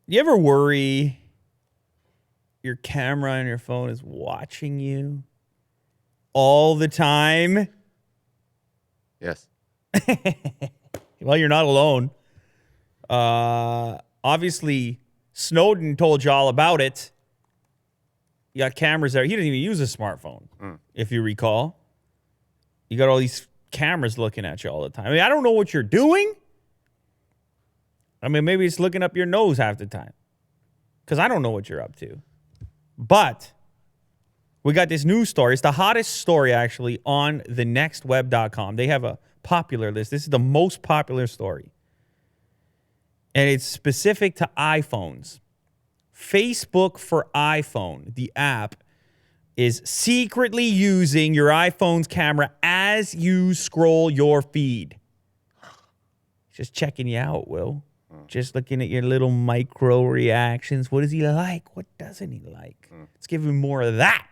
You ever worry your camera on your phone is watching you all the time? Yes. Well, you're not alone. Obviously, Snowden told you all about it. You got cameras there. He didn't even use a smartphone, if you recall. You got all these cameras looking at you all the time. I mean, I don't know what you're doing. I mean, maybe it's looking up your nose half the time because I don't know what you're up to. But we got this news story. It's the hottest story, actually, on thenextweb.com. They have a popular list. This is the most popular story. And it's specific to iPhones. Facebook for iPhone, the app, is secretly using your iPhone's camera as you scroll your feed. Just checking you out, Will. Just looking at your little micro reactions. What does he like? What doesn't he like? Let's give him more of that.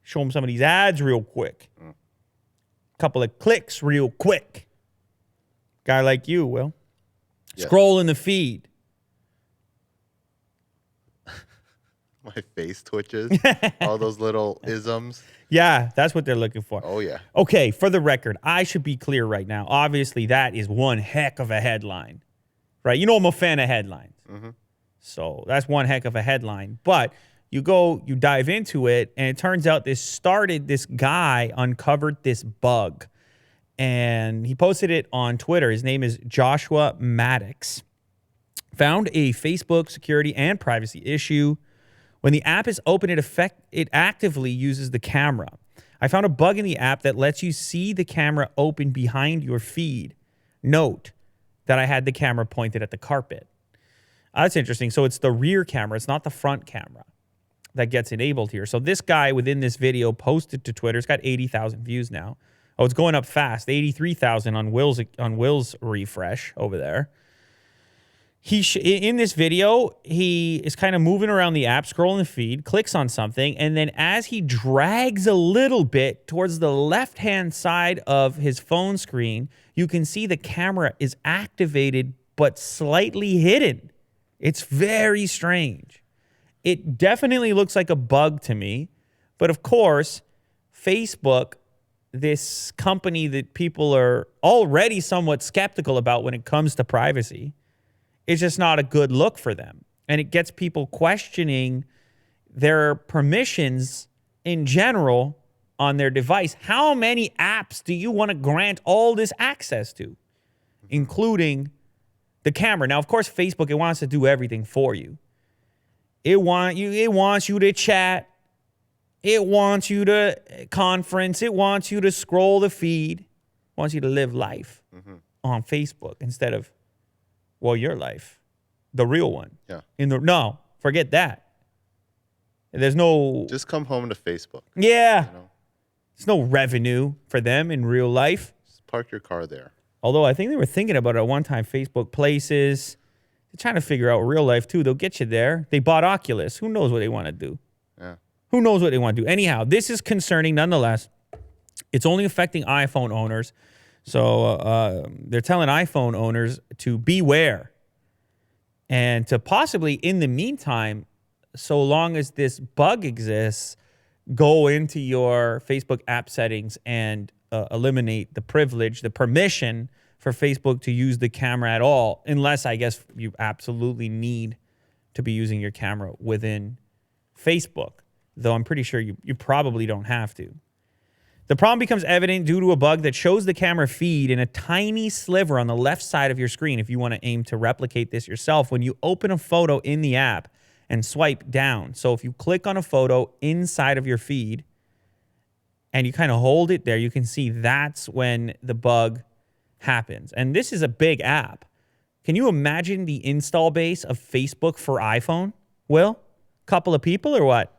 Show him some of these ads real quick. Couple of clicks real quick. Guy like you, Will. Yes. Scroll in the feed. My face twitches. All those little isms. Yeah, that's what they're looking for. Oh, yeah. Okay, for the record, I should be clear right now. Obviously, that is one heck of a headline, right? You know I'm a fan of headlines. So that's one heck of a headline. But you dive into it, and it turns out this guy uncovered this bug. And he posted it on Twitter. His name is Joshua Maddox. Found a Facebook security and privacy issue. When the app is open, it actively uses the camera. I found a bug in the app that lets you see the camera open behind your feed. Note that I had the camera pointed at the carpet. That's interesting. So it's the rear camera. It's not the front camera that gets enabled here. So this guy within this video posted to Twitter. It's got 80,000 views now. Oh, it's going up fast. 83,000 on Will's refresh over there. In this video, he is kind of moving around the app, scrolling the feed, clicks on something, and then as he drags a little bit towards the left-hand side of his phone screen, you can see the camera is activated but slightly hidden. It's very strange. It definitely looks like a bug to me, but of course, Facebook, this company that people are already somewhat skeptical about when it comes to privacy, it's just not a good look for them. And it gets people questioning their permissions in general on their device. How many apps do you want to grant all this access to, including the camera? Now, of course, Facebook, it wants to do everything for you. It wants you to chat. It wants you to conference. It wants you to scroll the feed. It wants you to live life on Facebook instead of, well, your life, the real one. Yeah. No, forget that. There's no. Just come home to Facebook. Yeah. There's no revenue for them in real life. Just park your car there. Although I think they were thinking about it at one time. Facebook Places. They're trying to figure out real life too. They'll get you there. They bought Oculus. Who knows what they want to do? Yeah. Who knows what they want to do? Anyhow, this is concerning nonetheless. It's only affecting iPhone owners. So they're telling iPhone owners to beware and to possibly, in the meantime, so long as this bug exists, go into your Facebook app settings and eliminate the privilege, the permission for Facebook to use the camera at all, unless I guess you absolutely need to be using your camera within Facebook, though I'm pretty sure you probably don't have to. The problem becomes evident due to a bug that shows the camera feed in a tiny sliver on the left side of your screen. If you want to aim to replicate this yourself, when you open a photo in the app and swipe down. So if you click on a photo inside of your feed and you kind of hold it there, you can see that's when the bug happens. And this is a big app. Can you imagine the install base of Facebook for iPhone? Will? Couple of people or what?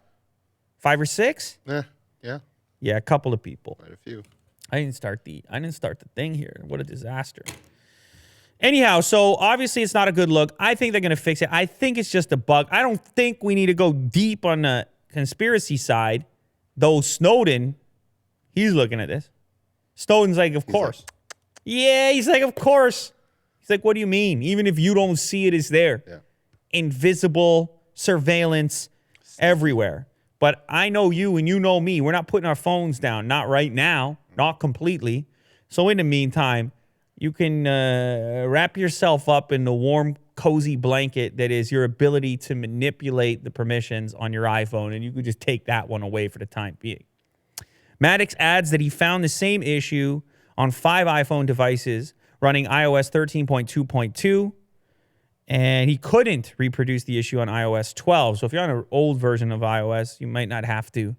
5 or 6? Yeah. Yeah, a couple of people. Quite a few. I didn't start the thing here. What a disaster. Anyhow, so obviously it's not a good look. I think they're going to fix it. I think it's just a bug. I don't think we need to go deep on the conspiracy side, though Snowden, he's looking at this. Snowden's like, of course. Yeah, he's like, of course. He's like, what do you mean? Even if you don't see it, it's there. Yeah. Invisible surveillance everywhere. But I know you and you know me. We're not putting our phones down. Not right now. Not completely. So in the meantime, you can wrap yourself up in the warm, cozy blanket that is your ability to manipulate the permissions on your iPhone, and you could just take that one away for the time being. Maddox adds that he found the same issue on 5 iPhone devices running iOS 13.2.2, and he couldn't reproduce the issue on iOS 12. So if you're on an old version of iOS, you might not have to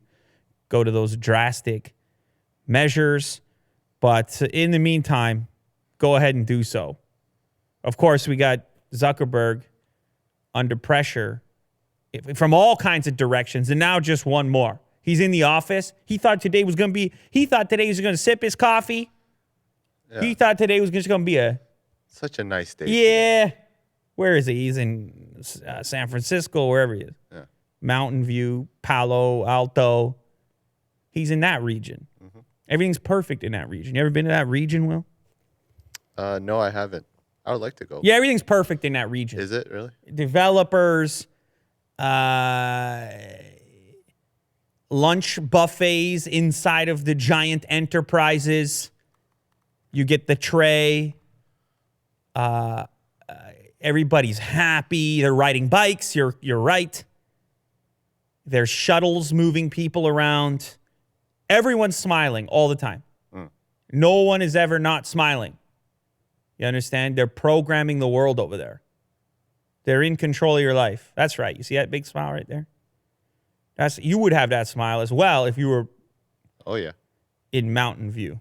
go to those drastic measures. But in the meantime, go ahead and do so. Of course, we got Zuckerberg under pressure from all kinds of directions, and now just one more. He's in the office. He thought today was going to sip his coffee. Yeah. He thought today was just going to be such a nice day. Yeah. Where is he? He's in San Francisco, wherever he is. Yeah. Mountain View, Palo Alto. He's in that region. Mm-hmm. Everything's perfect in that region. You ever been to that region, Will? No, I haven't. I would like to go. Yeah, everything's perfect in that region. Is it really? Developers, lunch buffets inside of the giant enterprises. You get the tray. Everybody's happy. They're riding bikes. You're right. There's shuttles moving people around. Everyone's smiling all the time. No one is ever not smiling. You understand? They're programming the world over there. They're in control of your life. That's right. You see that big smile right there? You would have that smile as well if you were in Mountain View.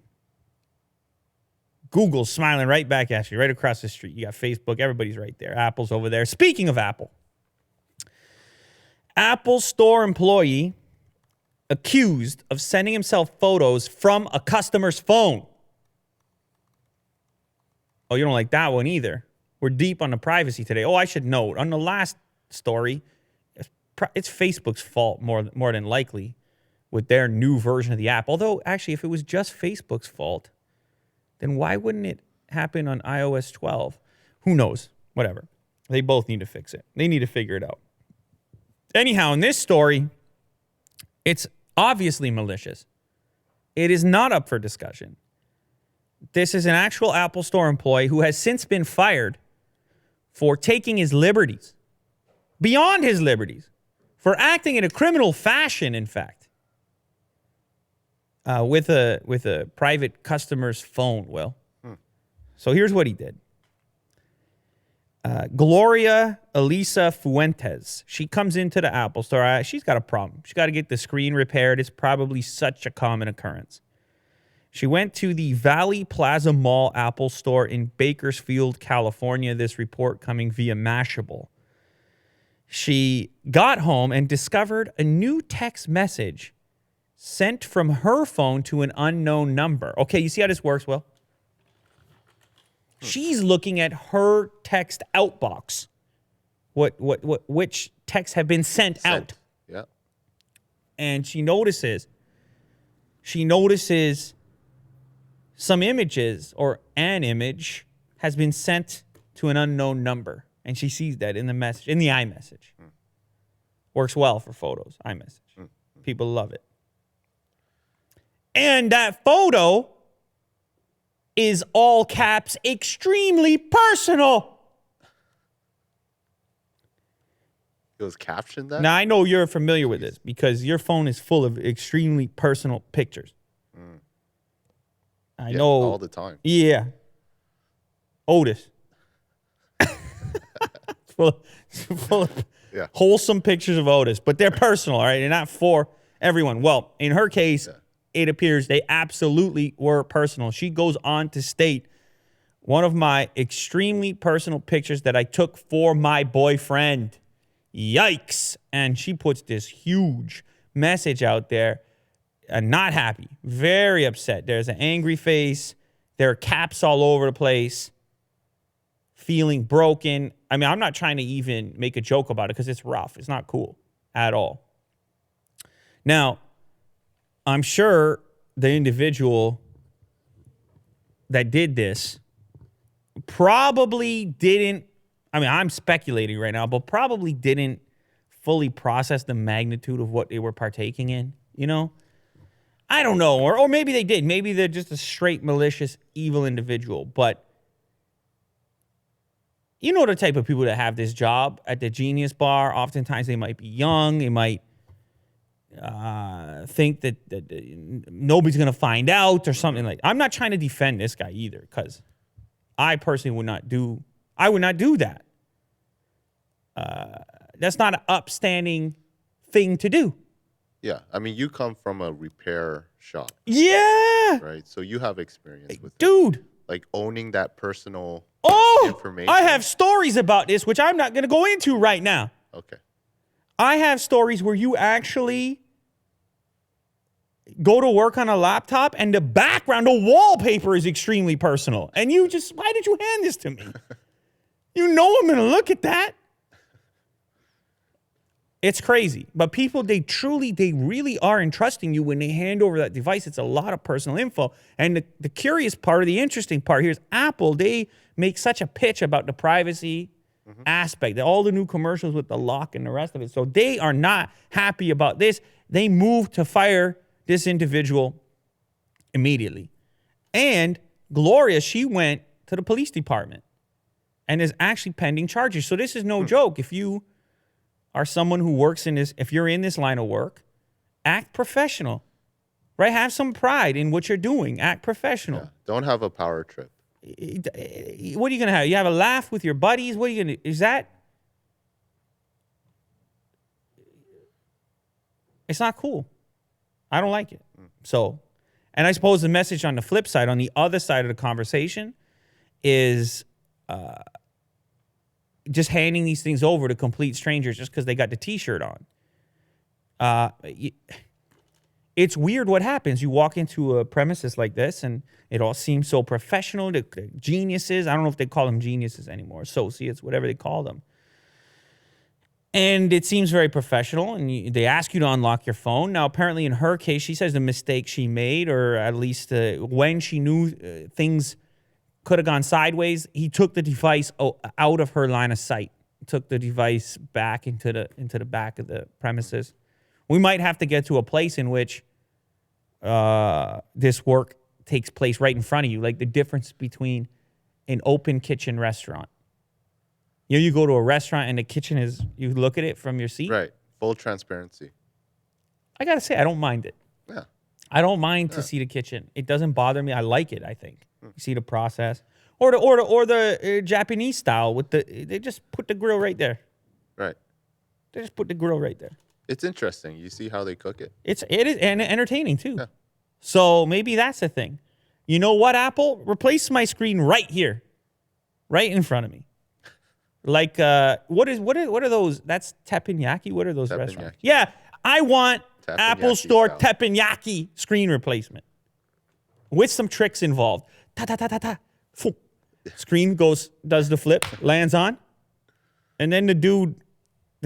Google's smiling right back at you, right across the street. You got Facebook. Everybody's right there. Apple's over there. Speaking of Apple, Apple Store employee accused of sending himself photos from a customer's phone. Oh, you don't like that one either. We're deep on the privacy today. Oh, I should note, on the last story, it's Facebook's fault more than likely with their new version of the app. Although, actually, if it was just Facebook's fault, then why wouldn't it happen on iOS 12? Who knows? Whatever. They both need to fix it. They need to figure it out. Anyhow, in this story, it's obviously malicious. It is not up for discussion. This is an actual Apple Store employee who has since been fired for taking his liberties, beyond his liberties, for acting in a criminal fashion, in fact, with a private customer's phone, Will. So here's what he did. Gloria Elisa Fuentes. She comes into the Apple Store. She's got a problem. She's got to get the screen repaired. It's probably such a common occurrence. She went to the Valley Plaza Mall Apple Store in Bakersfield, California. This report coming via Mashable. She got home and discovered a new text message sent from her phone to an unknown number. Okay, you see how this works, Will? She's looking at her text outbox. Which texts have been sent out. Yeah. And she notices some images, or an image has been sent to an unknown number. And she sees that in the message, in the iMessage. Works well for photos, iMessage. People love it. And that photo is all caps, extremely personal. It was captioned that? Now, I know you're familiar with this because your phone is full of extremely personal pictures. I know. All the time. Yeah. Otis. full of wholesome pictures of Otis, but they're personal, all right? They're not for everyone. Well, in her case, it appears they absolutely were personal. She goes on to state, one of my extremely personal pictures that I took for my boyfriend. Yikes. And she puts this huge message out there. Not happy, very upset. There's an angry face. There are caps all over the place. Feeling broken. I mean, I'm not trying to even make a joke about it because it's rough. It's not cool at all. Now, I'm sure the individual that did this probably didn't, I mean, I'm speculating right now, but probably didn't fully process the magnitude of what they were partaking in, you know? I don't know. Or maybe they did. Maybe they're just a straight malicious, evil individual. But you know the type of people that have this job at the Genius Bar. Oftentimes they might be young. They might think that nobody's going to find out or something like that. I'm not trying to defend this guy either, because I personally would not do that. That's not an upstanding thing to do. Yeah. I mean, you come from a repair shop. Yeah. Right. So you have experience with it. Dude. Like owning that personal information. I have stories about this, which I'm not going to go into right now. Okay. I have stories where you actually go to work on a laptop and the background, the wallpaper is extremely personal. And you just, why did you hand this to me? You know I'm going to look at that. It's crazy. But people, they really are entrusting you when they hand over that device. It's a lot of personal info. And the curious part, or the interesting part here is Apple, they make such a pitch about the privacy aspect, all the new commercials with the lock and the rest of it. So they are not happy about this. They moved to fire this individual immediately. And Gloria, she went to the police department and is actually pending charges. So this is no joke. If you are someone who works in this, if you're in this line of work, act professional, right? Have some pride in what you're doing. Act professional. Yeah. Don't have a power trip. What are you going to have? You have a laugh with your buddies? What are you going to, is that? It's not cool. I don't like it. So, and I suppose the message on the flip side, on the other side of the conversation, is just handing these things over to complete strangers just because they got the T-shirt on. It's weird what happens. You walk into a premises like this and it all seems so professional. The geniuses, I don't know if they call them geniuses anymore, associates, whatever they call them. And it seems very professional, and they ask you to unlock your phone. Now, apparently in her case, she says the mistake she made, or at least when she knew things could have gone sideways, he took the device out of her line of sight, took the device back into the back of the premises. We might have to get to a place in which this work takes place right in front of you, like the difference between an open kitchen restaurant. You know, you go to a restaurant and the kitchen is, you look at it from your seat. Right. Full transparency. I got to say, I don't mind it. Yeah. I don't mind to see the kitchen. It doesn't bother me. I like it, I think. You see the process. Or the Japanese style with they just put the grill right there. Right. They just put the grill right there. It's interesting. You see how they cook it. It is and entertaining too. Yeah. So maybe that's the thing. You know what, Apple? Replace my screen right here. Right in front of me. Like what are those? That's teppanyaki. What are those restaurants? Yeah, I want Teppanyaki Apple Store style. teppanyaki screen replacement with some tricks involved. Ta ta ta ta ta. Foom. Screen does the flip, lands on, and then the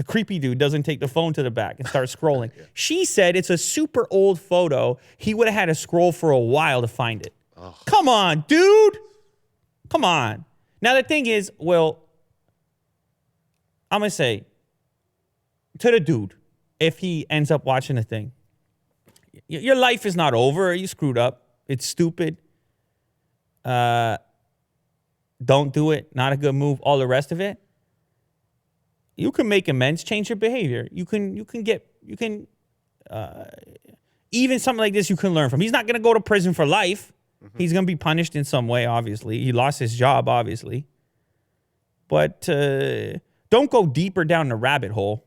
creepy dude doesn't take the phone to the back and starts scrolling. Yeah. She said it's a super old photo. He would have had to scroll for a while to find it. Oh. Come on, dude. Come on. Now the thing is, well, I'm going to say to the dude, if he ends up watching the thing, your life is not over. You screwed up. It's stupid. Don't do it. Not a good move. All the rest of it. You can make amends, change your behavior. Even something like this you can learn from. He's not going to go to prison for life. Mm-hmm. He's going to be punished in some way, obviously. He lost his job, obviously. But don't go deeper down the rabbit hole.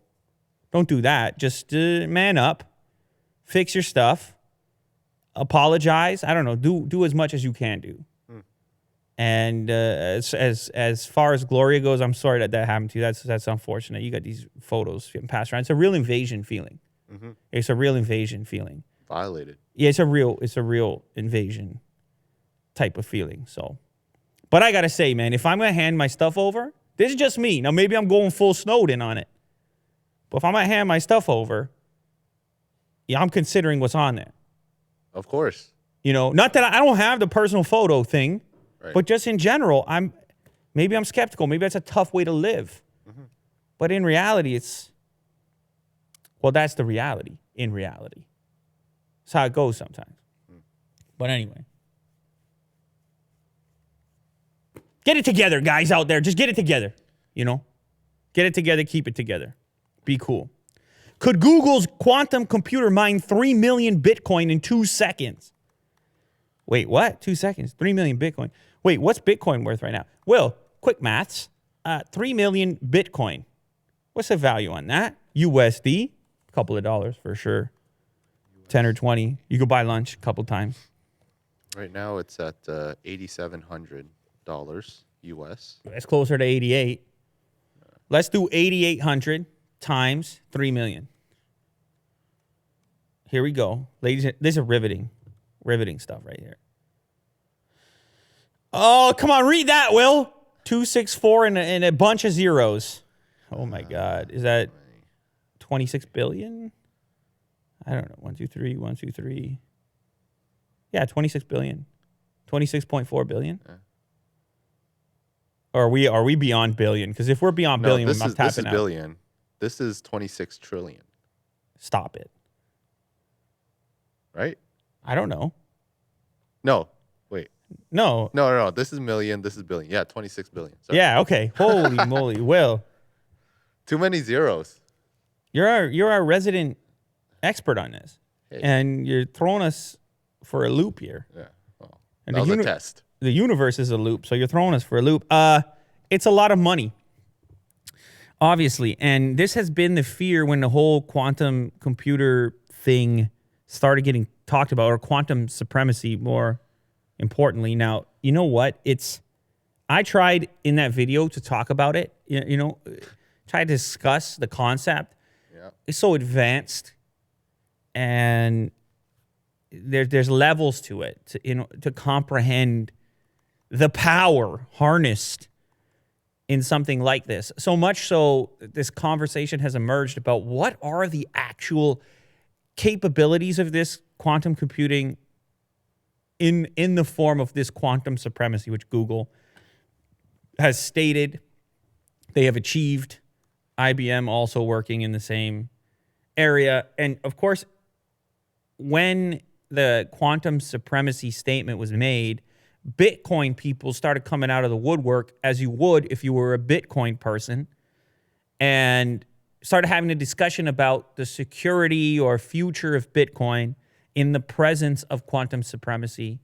Don't do that. Just man up. Fix your stuff. Apologize. I don't know. Do as much as you can do. And as far as Gloria goes, I'm sorry that happened to you. That's unfortunate. You got these photos getting passed around. It's a real invasion feeling. Mm-hmm. It's a real invasion feeling. Violated. Yeah, it's a real invasion type of feeling. So, but I gotta say, man, if I'm gonna hand my stuff over, this is just me. Now maybe I'm going full Snowden on it, but if I'm gonna hand my stuff over, yeah, I'm considering what's on there. Of course. You know, not that I don't have the personal photo thing. Right. But just in general, Maybe I'm skeptical. Maybe that's a tough way to live. But in reality, that's the reality in reality. That's how it goes sometimes. But anyway. Get it together, guys out there. Just get it together, Get it together, keep it together. Be cool. Could Google's quantum computer mine 3 million Bitcoin in 2 seconds? Wait, what? 2 seconds? 3 million Bitcoin. Wait, what's Bitcoin worth right now? Will, quick maths. 3 million Bitcoin. What's the value on that? USD? A couple of dollars for sure. 10 or 20. You could buy lunch a couple times. Right now it's at $8,700 US. That's closer to 88. Let's do 8,800 times 3 million. Here we go. Ladies, this is riveting stuff right here. Oh, come on, read that, Will. 264 and a bunch of zeros. Oh my God. Is that 26 billion? I don't know. 1, 2, 3, 1, 2, 3. Yeah, 26 billion. 26.4 billion. Yeah. Or are we beyond billion? Because if we're beyond billion, we must tap it out. This is billion. This is 26 trillion. Stop it. Right? I don't know. No. Wait. No. No. This is million. This is billion. Yeah, 26 billion. Sorry. Yeah, okay. Holy moly. Will. Too many zeros. You're our resident expert on this. Hey. And you're throwing us for a loop here. Yeah. Well, and that was a test. The universe is a loop, so you're throwing us for a loop. It's a lot of money, obviously. And this has been the fear when the whole quantum computer thing started getting talked about, or quantum supremacy more importantly. Now, you know what? I tried in that video to talk about it, try to discuss the concept. Yeah. It's so advanced, and there's levels to it to comprehend the power harnessed in something like this. So much so, this conversation has emerged about what are the actual capabilities of this quantum computing in the form of this quantum supremacy, which Google has stated they have achieved. IBM also working in the same area. And of course, when the quantum supremacy statement was made, Bitcoin people started coming out of the woodwork, as you would if you were a Bitcoin person, and started having a discussion about the security or future of Bitcoin in the presence of quantum supremacy,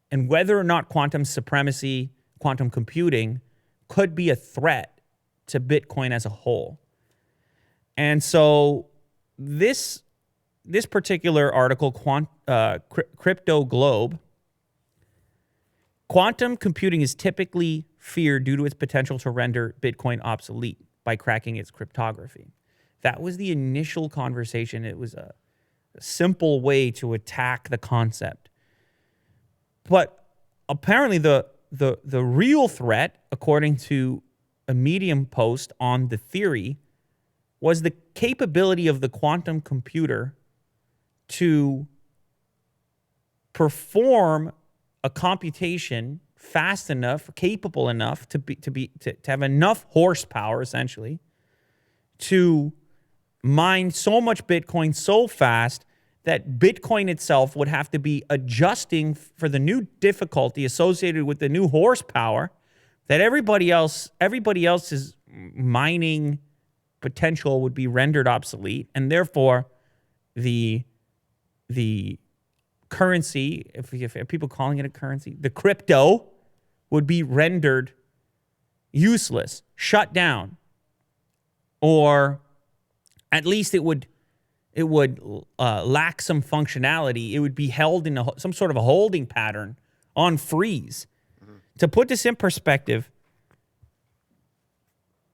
and whether or not quantum supremacy, quantum computing, could be a threat to Bitcoin as a whole. And so this particular article, Crypto Globe, quantum computing is typically feared due to its potential to render Bitcoin obsolete by cracking its cryptography. That was the initial conversation. It was a simple way to attack the concept. But apparently the real threat, according to a Medium post on the theory, was the capability of the quantum computer to perform a computation fast enough, capable enough to have enough horsepower, essentially, to mine so much Bitcoin so fast that Bitcoin itself would have to be adjusting for the new difficulty associated with the new horsepower that everybody else's mining potential would be rendered obsolete, and therefore the currency, if people calling it a currency, the crypto would be rendered useless, shut down, or at least it would lack some functionality. It would be held in some sort of a holding pattern on freeze. Mm-hmm. To put this in perspective,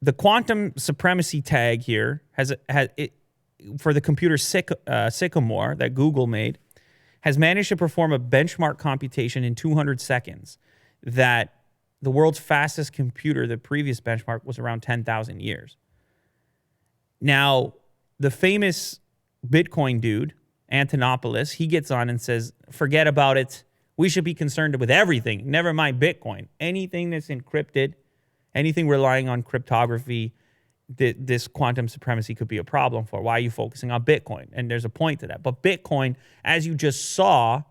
the quantum supremacy tag here has for the computer Sycamore that Google made, has managed to perform a benchmark computation in 200 seconds that the world's fastest computer, the previous benchmark, was around 10,000 years. Now, the famous Bitcoin dude, Antonopoulos, he gets on and says, forget about it. We should be concerned with everything. Never mind Bitcoin. Anything that's encrypted Anything relying on cryptography, this quantum supremacy could be a problem for. Why are you focusing on Bitcoin? And there's a point to that. But Bitcoin, as you just saw,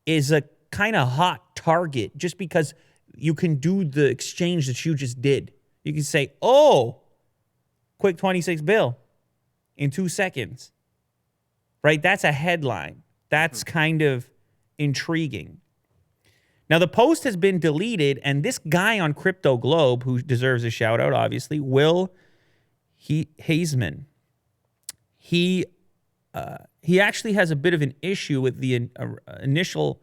is a kind of hot target just because you can do the exchange that you just did. You can say, oh, quick 26 bill in 2 seconds, right? That's a headline. That's kind of intriguing. Now, the post has been deleted, and this guy on Crypto Globe, who deserves a shout out, obviously, Will Hazeman, he actually has a bit of an issue with the initial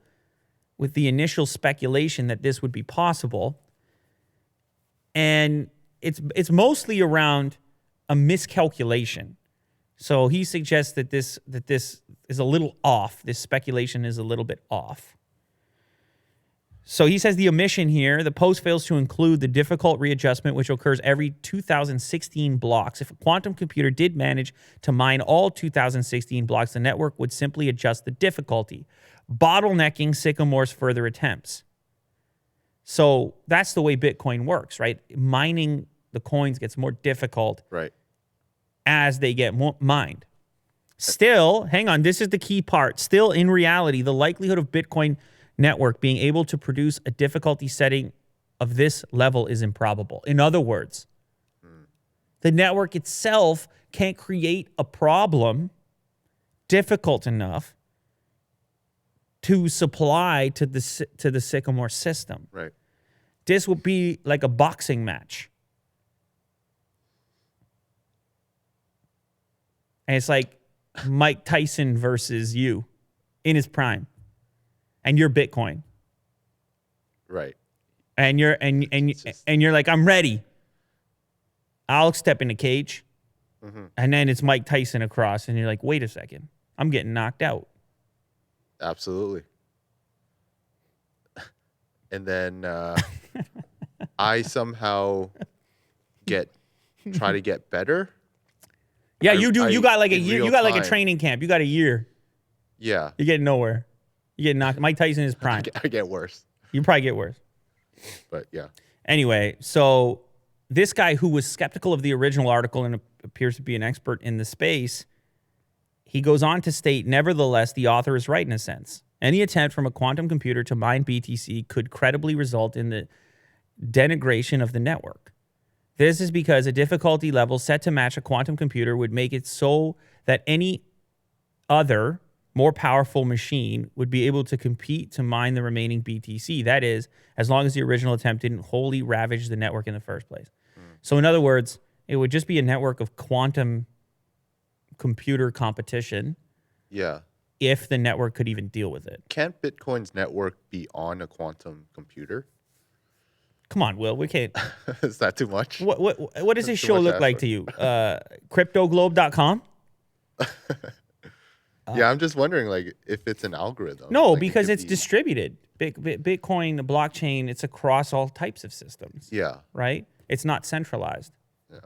speculation that this would be possible, and it's mostly around a miscalculation. So he suggests that this is a little off. This speculation is a little bit off. So he says the omission here, the post fails to include the difficult readjustment which occurs every 2016 blocks. If a quantum computer did manage to mine all 2016 blocks, the network would simply adjust the difficulty, bottlenecking Sycamore's further attempts. So that's the way Bitcoin works, right? Mining the coins gets more difficult as they get mined. Still, hang on, this is the key part. Still, in reality, the likelihood of Bitcoin network being able to produce a difficulty setting of this level is improbable. In other words, the network itself can't create a problem difficult enough to supply to the Sycamore system. Right. This would be like a boxing match. And it's like Mike Tyson versus you in his prime. And you're Bitcoin. Right. And you're like, I'm ready. I'll step in the cage. Mm-hmm. And then it's Mike Tyson across, and you're like, wait a second. I'm getting knocked out. Absolutely. And then I somehow try to get better. Yeah, you do. You got like a year. You got like a training camp. You got a year. Yeah. You're getting nowhere. You get knocked. Mike Tyson is prime. I get worse. You probably get worse. But yeah. Anyway, so this guy who was skeptical of the original article and appears to be an expert in the space, he goes on to state, nevertheless, the author is right in a sense. Any attempt from a quantum computer to mine BTC could credibly result in the denigration of the network. This is because a difficulty level set to match a quantum computer would make it so that any other more powerful machine would be able to compete to mine the remaining BTC. That is, as long as the original attempt didn't wholly ravage the network in the first place. So in other words, it would just be a network of quantum computer competition. Yeah. If the network could even deal with it. Can't Bitcoin's network be on a quantum computer? Come on, Will. We can't. Is that too much? What does this show look like to you? CryptoGlobe.com? Yeah, I'm just wondering, like, if it's an algorithm. No, like because it's distributed. Bitcoin, the blockchain, it's across all types of systems. Yeah. Right? It's not centralized. Yeah.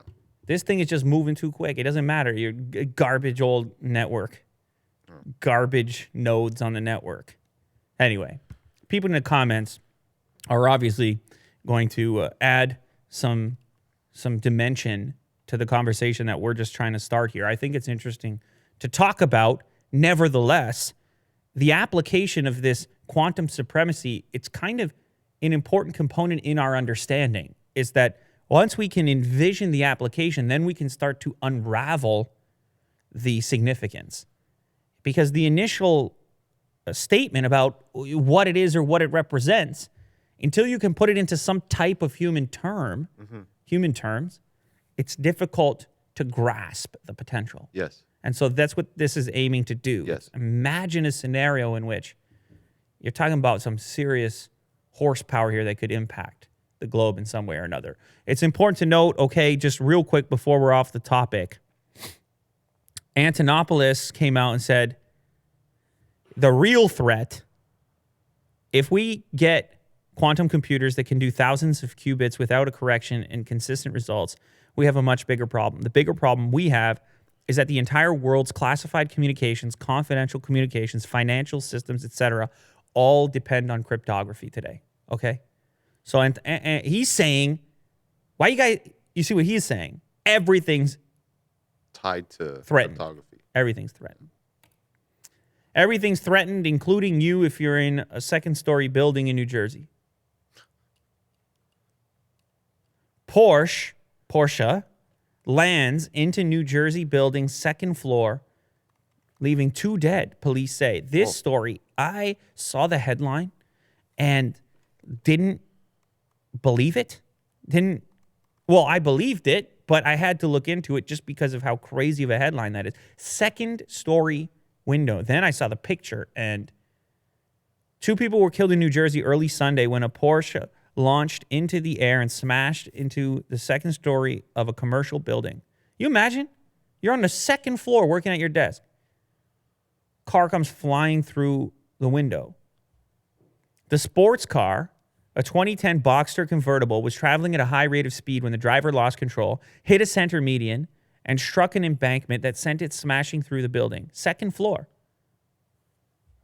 This thing is just moving too quick. It doesn't matter. Your garbage old network. Garbage nodes on the network. Anyway, people in the comments are obviously going to add some dimension to the conversation that we're just trying to start here. I think it's interesting to talk about. Nevertheless, the application of this quantum supremacy, it's kind of an important component in our understanding, is that once we can envision the application, then we can start to unravel the significance. Because the initial statement about what it is or what it represents, until you can put it into some type of human terms, it's difficult to grasp the potential. Yes. And so that's what this is aiming to do. Yes. Imagine a scenario in which you're talking about some serious horsepower here that could impact the globe in some way or another. It's important to note, okay, just real quick before we're off the topic, Antonopoulos came out and said, the real threat, if we get quantum computers that can do thousands of qubits without a correction and consistent results, we have a much bigger problem. The bigger problem we have is that the entire world's classified communications, confidential communications, financial systems, etc., all depend on cryptography today, okay? So and he's saying Why you guys? You see what he's saying? Everything's Tied to threatened. cryptography. Everything's threatened. Everything's threatened, including you if you're in a second-story building in New Jersey. Porsche lands into New Jersey building's second floor, leaving 2 dead, police say. This story, I saw the headline and didn't believe it. I believed it, but I had to look into it just because of how crazy of a headline that is. Second-story window. Then I saw the picture, and 2 people were killed in New Jersey early Sunday when a Porsche launched into the air and smashed into the second story of a commercial building. You imagine? You're on the second floor working at your desk. Car comes flying through the window. The sports car, a 2010 Boxster convertible, was traveling at a high rate of speed when the driver lost control, hit a center median, and struck an embankment that sent it smashing through the building. Second floor.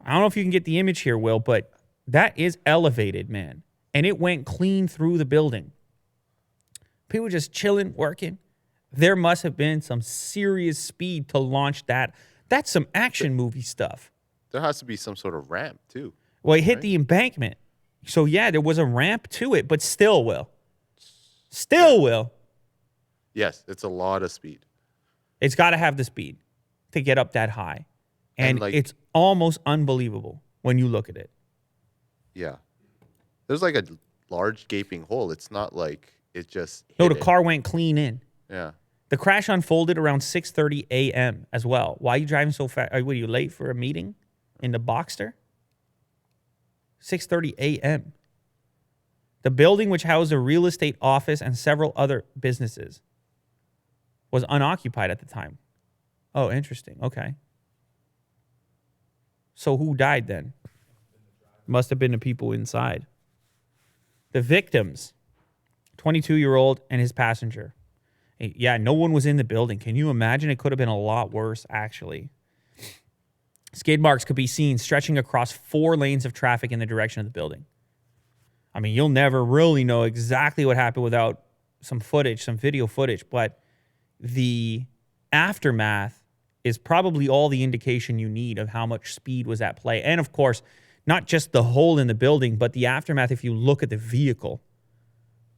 I don't know if you can get the image here, Will, but that is elevated, man. And it went clean through the building. People just chilling, working. There must have been some serious speed to launch that. That's some action movie stuff. There has to be some sort of ramp, too. Well, it hit the embankment. So, yeah, there was a ramp to it, but still, Will. Yes, it's a lot of speed. It's got to have the speed to get up that high. And it's almost unbelievable when you look at it. Yeah. There's like a large gaping hole. It's not like it just No, the car went clean in. Yeah. The crash unfolded around 6:30 a.m. as well. Why are you driving so fast? Were you late for a meeting in the Boxster? 6:30 a.m. The building, which housed a real estate office and several other businesses, was unoccupied at the time. Oh, interesting. Okay. So who died then? Must have been the people inside. The victims, 22-year-old and his passenger. Yeah, no one was in the building. Can you imagine? It could have been a lot worse, actually. Skid marks could be seen stretching across 4 lanes of traffic in the direction of the building. I mean, you'll never really know exactly what happened without some footage, some video footage, but the aftermath is probably all the indication you need of how much speed was at play. And, of course, not just the hole in the building, but the aftermath if you look at the vehicle.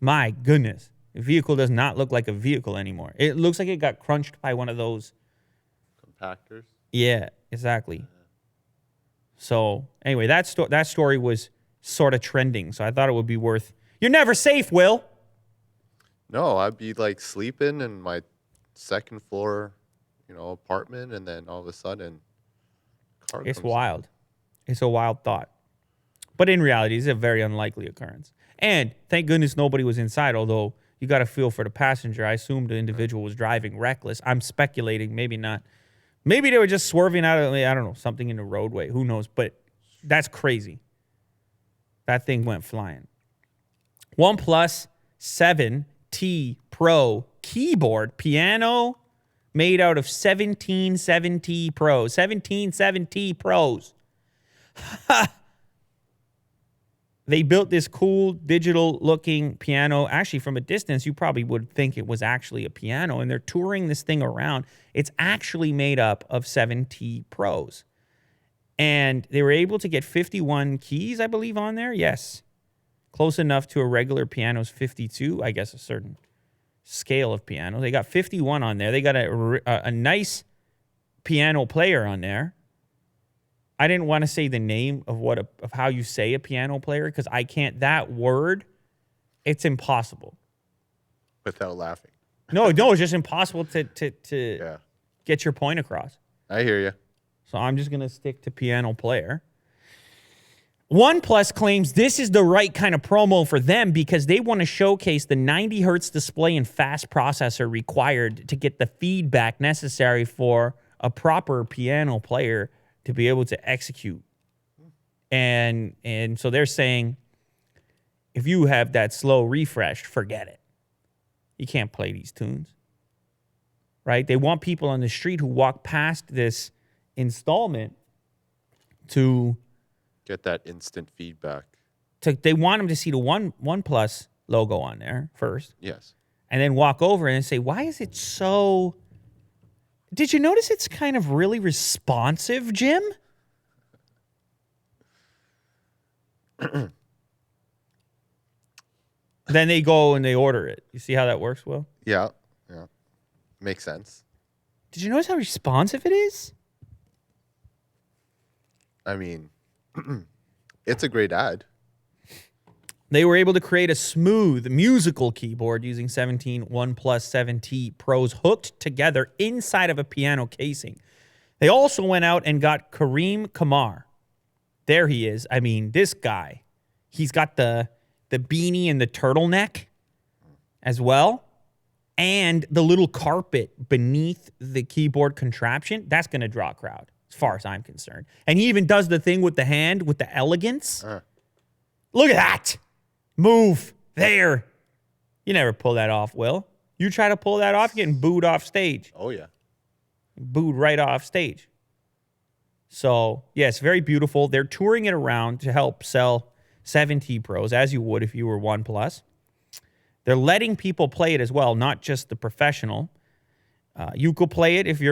My goodness. The vehicle does not look like a vehicle anymore. It looks like it got crunched by one of those compactors. Yeah, exactly. So, anyway, that story was sort of trending, so I thought it would be worth... You're never safe, Will! No, I'd be like sleeping in my second floor, apartment, and then all of a sudden, car It's comes wild. in. It's a wild thought. But in reality, it's a very unlikely occurrence. And thank goodness nobody was inside, although you got to feel for the passenger. I assume the individual was driving reckless. I'm speculating, maybe not. Maybe they were just swerving out of, I don't know, something in the roadway. Who knows? But that's crazy. That thing went flying. OnePlus 7T Pro keyboard piano made out of 17 7T Pros. 17 7T Pros. They built this cool digital-looking piano. Actually, from a distance, you probably would think it was actually a piano, and they're touring this thing around. It's actually made up of 7T Pros. And they were able to get 51 keys, I believe, on there. Yes. Close enough to a regular piano's 52, I guess a certain scale of piano. They got 51 on there. They got a nice piano player on there. I didn't want to say the name of how you say a piano player because I can't. That word, it's impossible. Without laughing. No, it's just impossible to get your point across. I hear you. So I'm just going to stick to piano player. OnePlus claims this is the right kind of promo for them because they want to showcase the 90 hertz display and fast processor required to get the feedback necessary for a proper piano player to be able to execute. And so they're saying, if you have that slow refresh, forget it. You can't play these tunes. Right? They want people on the street who walk past this installment to get that instant feedback. They want them to see the OnePlus logo on there first. Yes. and then walk over and say, why is it so... Did you notice it's kind of really responsive, Jim? Then they go and they order it. You see how that works, Will? Yeah. Makes sense. Did you notice how responsive it is? I mean, it's a great ad. They were able to create a smooth musical keyboard using 17 OnePlus 7T Pros hooked together inside of a piano casing. They also went out and got Kareem Kamar. There he is. I mean, this guy, he's got the beanie and the turtleneck as well, and the little carpet beneath the keyboard contraption. That's going to draw a crowd, as far as I'm concerned. And he even does the thing with the hand, with the elegance. Look at that. Move. There. You never pull that off, Will. You try to pull that off, you're getting booed off stage. Oh, yeah. Booed right off stage. So, yes, very beautiful. They're touring it around to help sell 7T Pros, as you would if you were OnePlus. They're letting people play it as well, not just the professional. You could play it if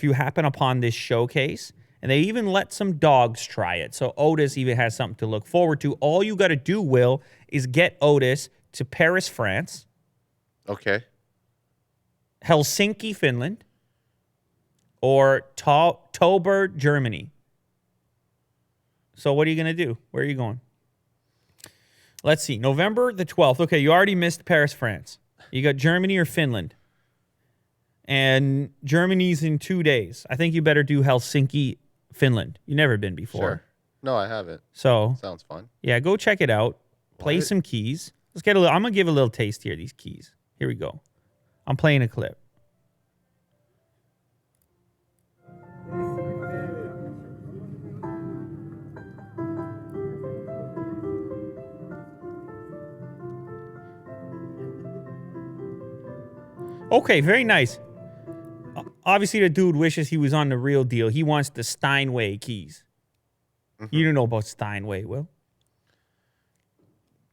you happen upon this showcase. And they even let some dogs try it. So Otis even has something to look forward to. All you got to do, Will, is get Otis to Paris, France. Okay. Helsinki, Finland. Or Tober, Germany. So what are you going to do? Where are you going? Let's see. November the 12th. Okay, you already missed Paris, France. You got Germany or Finland. And Germany's in 2 days. I think you better do Helsinki, Finland. You've never been before. Sure. No, I haven't. So sounds fun. Yeah, go check it out. Play some keys. Let's get a little. I'm gonna give a little taste here. These keys. Here we go. I'm playing a clip. Okay, very nice. Obviously, the dude wishes he was on the real deal. He wants the Steinway keys. Mm-hmm. You don't know about Steinway, Will?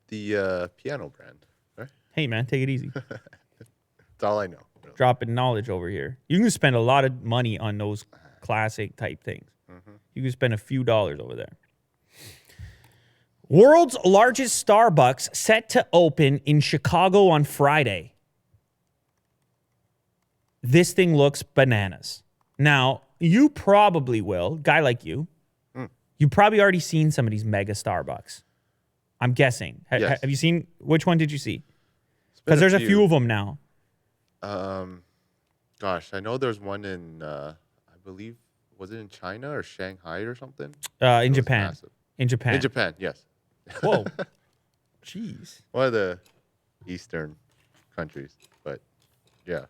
The piano brand, right? Hey, man, take it easy. That's all I know. Really. Dropping knowledge over here. You can spend a lot of money on those classic type things. Mm-hmm. You can spend a few dollars over there. World's largest Starbucks set to open in Chicago on Friday. This thing looks bananas. Now, you probably will, guy like you, you've probably already seen some of these mega Starbucks. I'm guessing. Yes. Have you seen, which one did you see? Because there's a few of them now. Gosh, I know there's one in, I believe, was it in China or Shanghai or something? In Japan. Massive. In Japan. In Japan, yes. Whoa. Jeez. One of the Eastern countries, but yeah.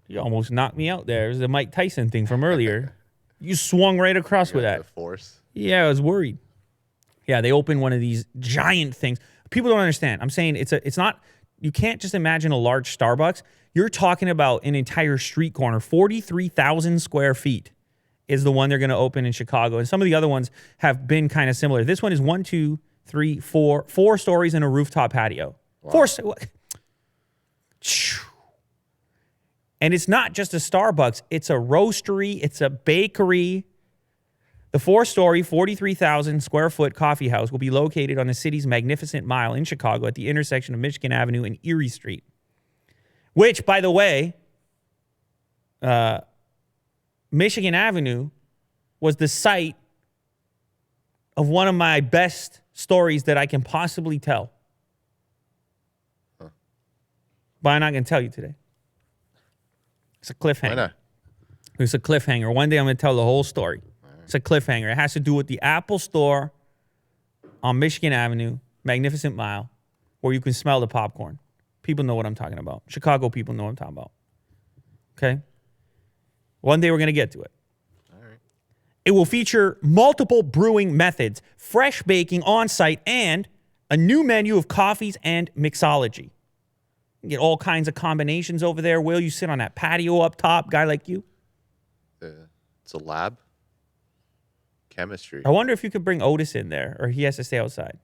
You almost knocked me out there. It was the Mike Tyson thing from earlier. You swung right across with that. The force. Yeah, I was worried. Yeah, they opened one of these giant things. People don't understand. I'm saying it's not, you can't just imagine a large Starbucks. You're talking about an entire street corner. 43,000 square feet is the one they're going to open in Chicago. And some of the other ones have been kind of similar. This one is 1, 2, 3, 4 stories and a rooftop patio. Wow. And it's not just a Starbucks. It's a roastery. It's a bakery. The 4-story, 43,000 square foot coffee house will be located on the city's magnificent mile in Chicago at the intersection of Michigan Avenue and Erie Street. Which, by the way, Michigan Avenue was the site of one of my best stories that I can possibly tell. Huh. But I'm not going to tell you today. It's a cliffhanger. Why not? It's a cliffhanger. One day I'm going to tell the whole story. Right. It's a cliffhanger. It has to do with the Apple Store on Michigan Avenue, Magnificent Mile, where you can smell the popcorn. People know what I'm talking about. Chicago people know what I'm talking about. Okay? One day we're going to get to it. All right. It will feature multiple brewing methods, fresh baking on site, and a new menu of coffees and mixology. You get all kinds of combinations over there. Will you sit on that patio up top, guy like you? It's a lab. Chemistry. I wonder if you could bring Otis in there, or he has to stay outside.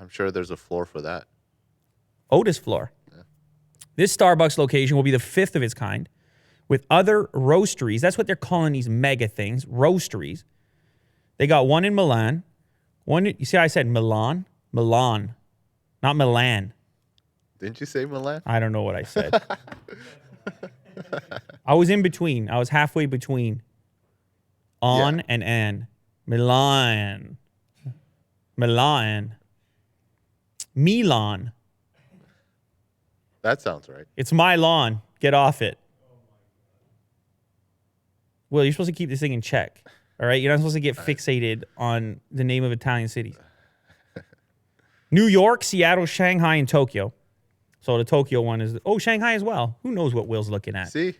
I'm sure there's a floor for that. Otis floor. This Starbucks location will be the 5th of its kind with other roasteries. That's what they're calling these mega things, roasteries. They got one in Milan. You see how I said Milan? Milan, not Milan. Didn't you say Milan? I don't know what I said. I was in between. I was halfway between on and an. Milan. Milan. Milan. That sounds right. It's my lawn. Get off it. Well, you're supposed to keep this thing in check. All right? You're not supposed to get fixated on the name of Italian cities. New York, Seattle, Shanghai, and Tokyo. So the Tokyo one is... Oh, Shanghai as well. Who knows what Will's looking at? See?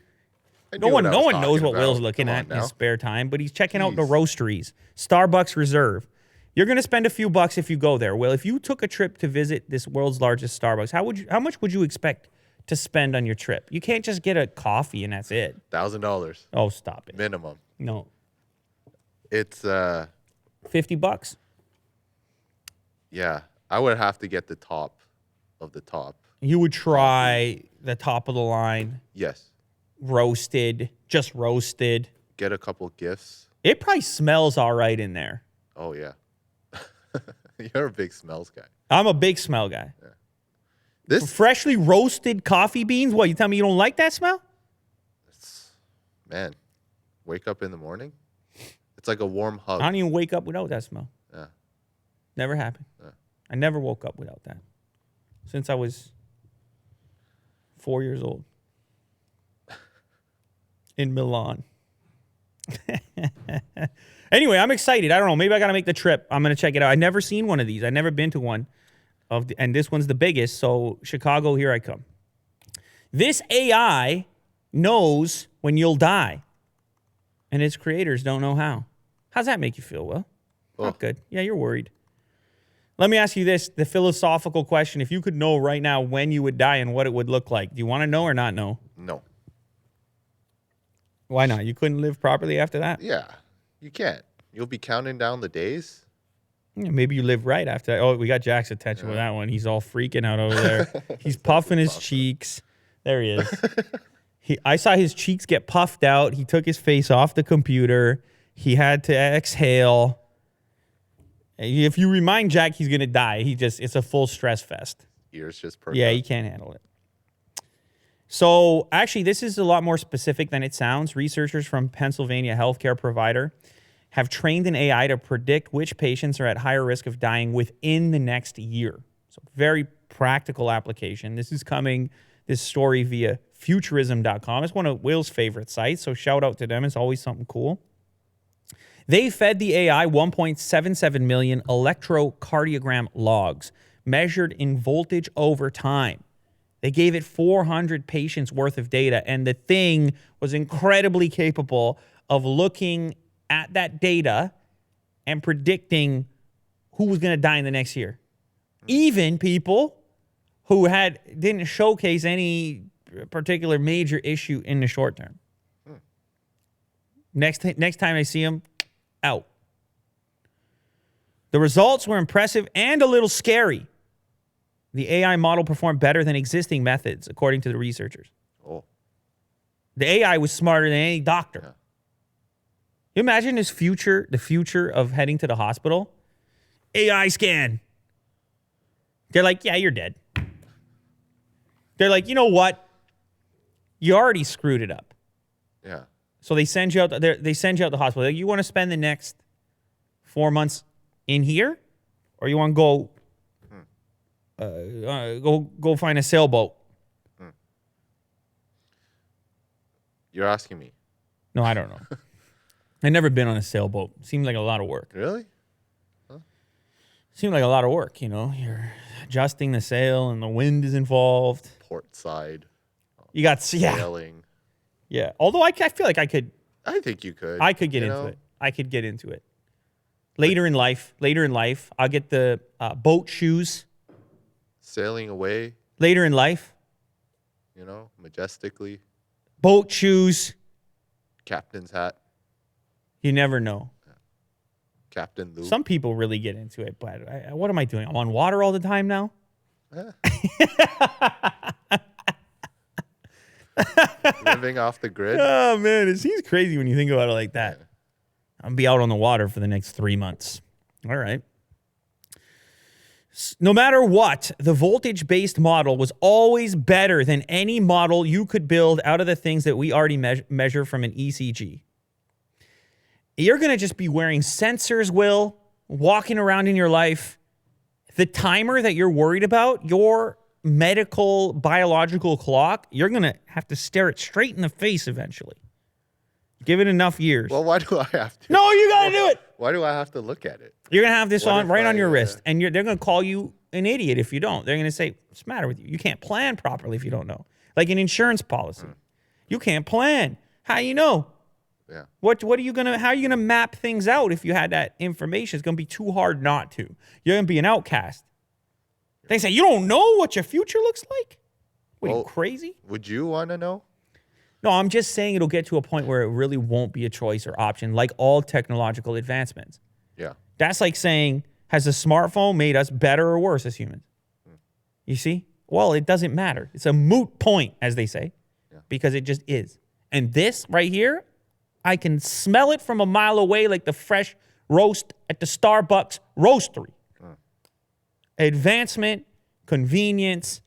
No one knows what Will's looking at in his spare time, but he's checking out the roasteries. Starbucks Reserve. You're going to spend a few bucks if you go there. Will, if you took a trip to visit this world's largest Starbucks, how much would you expect to spend on your trip? You can't just get a coffee and that's it. $1,000. Oh, stop it. Minimum. No. It's $50. Yeah. I would have to get the top of the top. You would try the top of the line. Yes. Roasted. Just roasted. Get a couple gifts. It probably smells all right in there. Oh, yeah. You're a big smells guy. I'm a big smell guy. Yeah. This freshly roasted coffee beans? What, you tell me you don't like that smell? Man, wake up in the morning. It's like a warm hug. I don't even wake up without that smell. Yeah. Never happened. Yeah. I never woke up without that. Since I was 4 years old. In Milan. Anyway, I'm excited. I don't know. Maybe I got to make the trip. I'm going to check it out. I've never seen one of these. I've never been to one. And this one's the biggest. So Chicago, here I come. This AI knows when you'll die. And its creators don't know how. How's that make you feel, Will? Not good. Yeah, you're worried. Let me ask you this, the philosophical question. If you could know right now when you would die and what it would look like, do you want to know or not know? No. Why not? You couldn't live properly after that? Yeah, you can't. You'll be counting down the days. Yeah, maybe you live right after that. Oh, we got Jack's attention with that one. He's all freaking out over there. He's puffing his cheeks. There he is. I saw his cheeks get puffed out. He took his face off the computer. He had to exhale. If you remind Jack he's going to die, it's a full stress fest. Ears just perk Yeah, up. he can't handle it. So actually, this is a lot more specific than it sounds. Researchers from Pennsylvania healthcare provider have trained an AI to predict which patients are at higher risk of dying within the next year. So very practical application. This story via futurism.com. It's one of Will's favorite sites, so shout out to them. It's always something cool. They fed the AI 1.77 million electrocardiogram logs measured in voltage over time. They gave it 400 patients worth of data, and the thing was incredibly capable of looking at that data and predicting who was going to die in the next year. Even people who didn't showcase any particular major issue in the short term. Next time I see them, out. The results were impressive and a little scary. The AI model performed better than existing methods, according to the researchers. Oh. The AI was smarter than any doctor. Yeah. You imagine the future of heading to the hospital? AI scan. They're like, yeah, you're dead. They're like, you know what? You already screwed it up. Yeah. So they send you out. They send you out to the hospital. Like, you want to spend the next 4 months in here, or you want to go find a sailboat? You're asking me. No, I don't know. I've never been on a sailboat. Seemed like a lot of work. Really? Seemed like a lot of work. You know, you're adjusting the sail, and the wind is involved. Port side. You got sailing. Yeah. Although I feel like I could. I think you could. I could get into it. I could get into it. Later in life, I'll get the boat shoes. Sailing away. Later in life. Majestically. Boat shoes. Captain's hat. You never know. Captain Luke. Some people really get into it, but what am I doing? I'm on water all the time now? Living off the grid. Oh, man, it seems crazy when you think about it like that. I'm going to be out on the water for the next 3 months. All right. No matter what, the voltage-based model was always better than any model you could build out of the things that we already measure from an ECG. You're going to just be wearing sensors, Will, walking around in your life. The timer that you're worried about, your medical, biological clock, you're going to have to stare it straight in the face eventually. Give it enough years. Well, why do I have to? No, you got to do it. Why do I have to look at it? You're going to have this What on if right on your I, wrist, and they're going to call you an idiot if you don't. They're going to say, what's the matter with you? You can't plan properly if you don't know. Like an insurance policy. You can't plan. How you know? Yeah. What are you going to, how are you going to map things out if you had that information? It's going to be too hard not to. You're going to be an outcast. They say, you don't know what your future looks like? What, are you crazy? Would you want to know? No, I'm just saying it'll get to a point where it really won't be a choice or option, like all technological advancements. Yeah. That's like saying, has a smartphone made us better or worse as humans? You see? Well, it doesn't matter. It's a moot point, as they say, because it just is. And this right here, I can smell it from a mile away like the fresh roast at the Starbucks roastery. Advancement, convenience,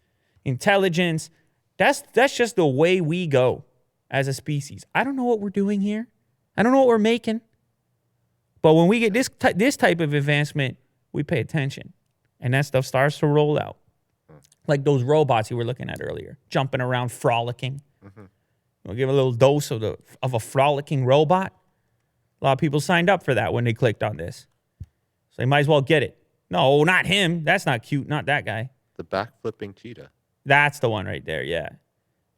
intelligence, that's just the way we go as a species. I don't know what we're doing here. I don't know what we're making. But when we get this type of advancement, we pay attention. And that stuff starts to roll out. Like those robots you were looking at earlier, jumping around, frolicking. We'll give a little dose of a frolicking robot. A lot of people signed up for that when they clicked on this. So they might as well get it. No, not him. That's not cute. Not that guy. The backflipping cheetah. That's the one right there, yeah.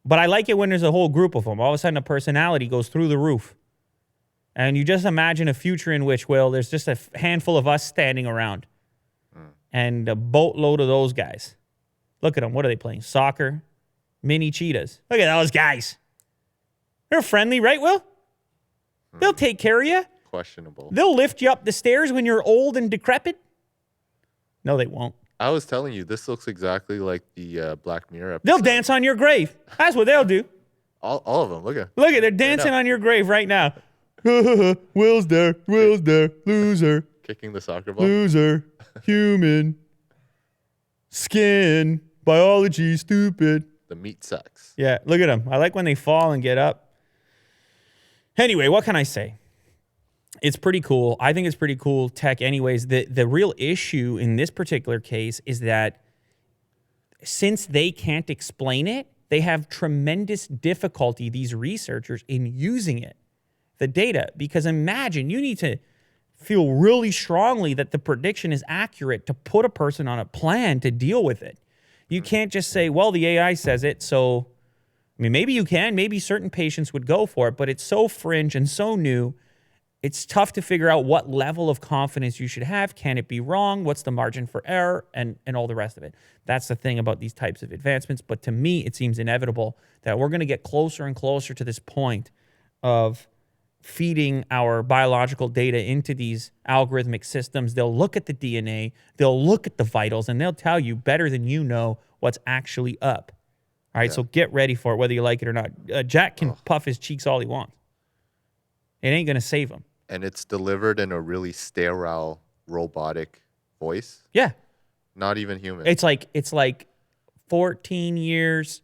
But I like it when there's a whole group of them. All of a sudden, a personality goes through the roof. And you just imagine a future in which, well, there's just a handful of us standing around. And a boatload of those guys. Look at them. What are they playing? Soccer? Mini cheetahs. Look at those guys. They're friendly, right, Will? They'll take care of you. Questionable. They'll lift you up the stairs when you're old and decrepit. No, they won't. I was telling you, this looks exactly like the Black Mirror episode. They'll dance on your grave. That's what they'll do. All of them. Look at. Look at, they're dancing on your grave right now. Will's there. Will's there. Loser. Kicking the soccer ball. Loser. Human. Skin. Biology. Stupid. The meat sucks. Yeah, look at them. I like when they fall and get up. Anyway, what can I say? It's pretty cool. I think it's pretty cool tech anyways. The real issue in this particular case is that since they can't explain it, they have tremendous difficulty, these researchers, in using it, the data. Because imagine, you need to feel really strongly that the prediction is accurate to put a person on a plan to deal with it. You can't just say, well, the AI says it, so, I mean, maybe you can. Maybe certain patients would go for it, but it's so fringe and so new. It's tough to figure out what level of confidence you should have. Can it be wrong? What's the margin for error? And all the rest of it. That's the thing about these types of advancements. But to me, it seems inevitable that we're going to get closer and closer to this point of feeding our biological data into these algorithmic systems. They'll look at the DNA, they'll look at the vitals, and they'll tell you better than you know what's actually up. All right, so get ready for it, whether you like it or not. Jack can puff his cheeks all he wants. It ain't going to save him. And it's delivered in a really sterile, robotic voice. Yeah. Not even human. It's like 14 years,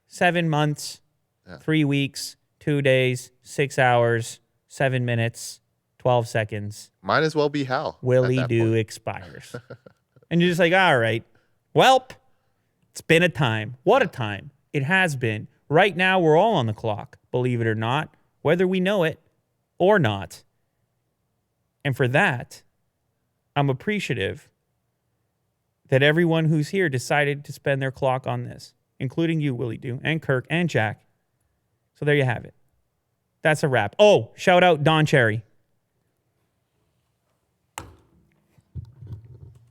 7 months, 3 weeks, 2 days, 6 hours, 7 minutes, 12 seconds. Might as well be Hal. Willie do expires. And you're just like, all right, welp, it's been a time. What a time. It has been. Right now, we're all on the clock, believe it or not, whether we know it or not. And for that, I'm appreciative that everyone who's here decided to spend their clock on this, including you, Willie Do, and Kirk, and Jack. So there you have it. That's a wrap. Oh, shout out Don Cherry.